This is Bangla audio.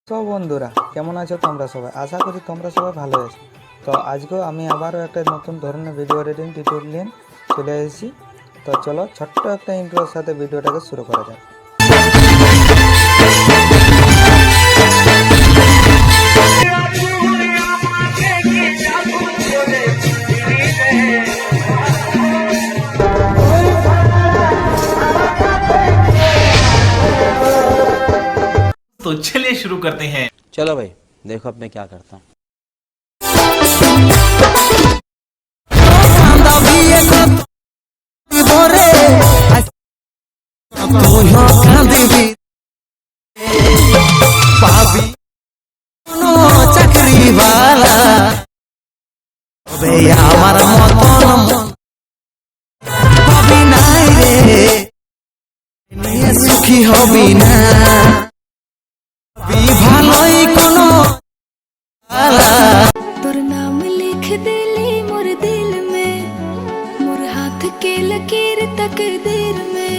তো বন্ধুরা কেমন আছো তোমরা সবাই? আশা করি তোমরা সবাই ভালো আছো। তো আজকেও আমি আবারও একটা নতুন ধরনের ভিডিও এডিটিং টিউটোরিয়াল নিয়ে চলে এসেছি। তো চলো ছোট্ট একটা ইন্ট্রোর সাথে ভিডিওটাকে শুরু করা যাক। तो चलिए शुरू करते हैं। चलो भाई देखो अब मैं क्या करता हूँ। চাকরি বালা আমার মতন হবি নাই রে, সুখী হবি না ভালোই কোনো तोर नाम लिख दिली मोर दिल में, मोर हाथ के लकीर तकदीर में।